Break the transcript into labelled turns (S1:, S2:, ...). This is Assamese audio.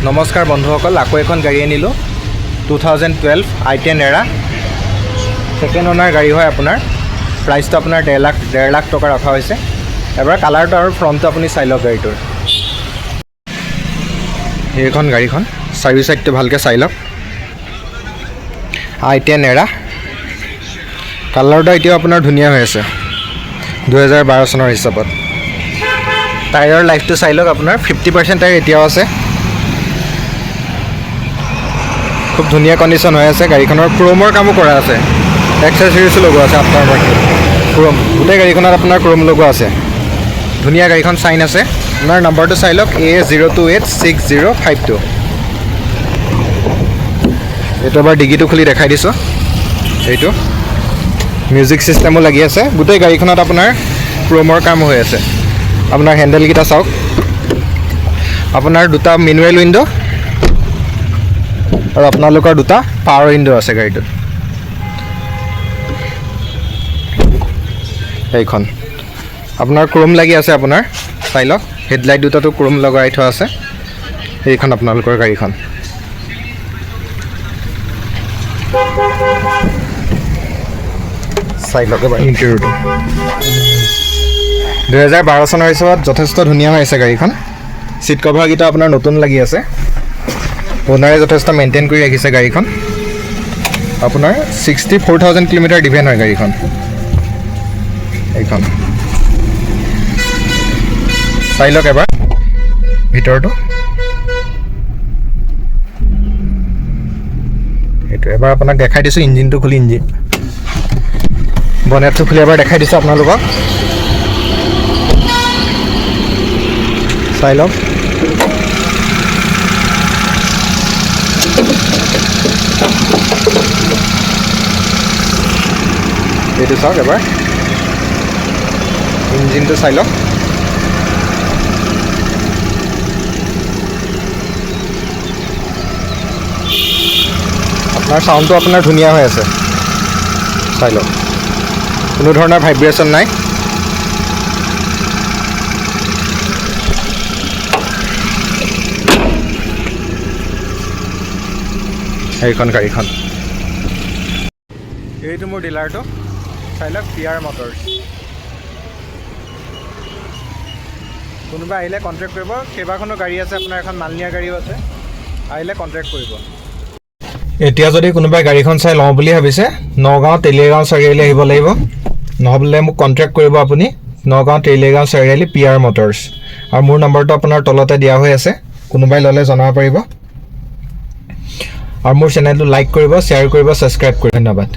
S1: নমস্কাৰ বন্ধুসকল, আকৌ এখন গাড়ী আনিলোঁ 2012 i10 এৰা সেকেণ্ড অনাৰ গাড়ী হয়। আপোনাৰ প্ৰাইচটো আপোনাৰ 1.5 লাখ টকা ৰখা হৈছে। এবাৰ কালাৰটো আৰু ফ্ৰণ্টটো আপুনি চাই লওক গাড়ীটোৰ। এইখন গাড়ীখন চাৰ্ভিচ চাইডটো ভালকৈ চাই লওক। i10 এৰা কালাৰটো এতিয়াও আপোনাৰ ধুনীয়া হৈ আছে 2012 চনৰ হিচাপত। টায়াৰৰ লাইফটো চাই লওক, আপোনাৰ 50% টায়াৰ এতিয়াও আছে। খুব ধুনীয়া কণ্ডিশ্যন হৈ আছে। গাড়ীখনৰ ক্ৰোমৰ কামো কৰা আছে, এক্সেচৰিজো লগোৱা আছে। আফটাৰ মাৰ্কেট ক্ৰোম গোটেই গাড়ীখনত আপোনাৰ ক্ৰোম লগোৱা আছে। ধুনীয়া গাড়ীখন চাইন আছে। আপোনাৰ নম্বৰটো চাই লওক A0286052। এইটো এবাৰ ডিগিটো খুলি দেখাই দিছোঁ। এইটো মিউজিক ছিষ্টেমো লাগি আছে। গোটেই গাড়ীখনত আপোনাৰ ক্ৰোমৰ কাম হৈ আছে। আপোনাৰ হেণ্ডেলকেইটা চাওক, আপোনাৰ দুটা মেনুৱেল উইণ্ড' আৰু আপোনালোকৰ দুটা পাৱাৰ উইণ্ড' আছে গাড়ীটোত। এইখন আপোনাৰ ক্ৰোম লাগি আছে, আপোনাৰ চাই লওক। হেডলাইট দুটাতো ক্ৰোম লগাই থোৱা আছে। এইখন আপোনালোকৰ গাড়ীখন। চাই লওক এবাৰ ইণ্টেৰিয়ৰটো। 2012 চনৰ হিচাপত যথেষ্ট ধুনীয়া হৈ আছে গাড়ীখন। ছিট কভাৰকেইটা আপোনাৰ নতুন লাগি আছে। অ'নাৰে যথেষ্ট মেইনটেইন কৰি ৰাখিছে গাড়ীখন। আপোনাৰ 64,000 কিলোমিটাৰ ডিভেন হয় গাড়ীখন। এইখন চাই লওক এবাৰ ভিতৰটো। এইটো এবাৰ আপোনাক দেখাই দিছোঁ। ইঞ্জিনটো খুলি বনেটটো খুলি এবাৰ দেখাই দিছোঁ আপোনালোকক। চাই লওক। এইটো চাওক এবাৰ, ইঞ্জিনটো চাই লওক। আপোনাৰ চাউণ্ডটো আপোনাৰ ধুনীয়া হৈ আছে, চাই লওক। কোনো ধৰণৰ ভাইব্ৰেশ্যন নাই। এইখন গাড়ীখন। এইটো মোৰ ডিলাৰটো, চাই লওক। PR Motors. কোনোবা আহিলে কণ্টেক্ট কৰিব। কেইবাখনো গাড়ী আছে আপোনাৰ, এখন মালনিয়া গাড়ীও আছে। আহিলে কণ্টেক্ট কৰিব। এতিয়া যদি কোনোবাই গাড়ীখন চাই লওঁ বুলি ভাবিছে, নগাঁও তেলিয়াগাঁও চাৰিআলি আহিব লাগিব। নহ'লে মোক কণ্টেক্ট কৰিব আপুনি। নগাঁও তেলিয়াগাঁও চাৰিআলি PR মটৰ্ছ। আৰু মোৰ নম্বৰটো আপোনাৰ তলতে দিয়া হৈ আছে। কোনোবাই ল'লে জনাব পাৰিব। আৰু মোৰ চেনেলটো লাইক কৰিব, শ্বেয়াৰ কৰিব, ছাবস্ক্ৰাইব কৰিব। ধন্যবাদ।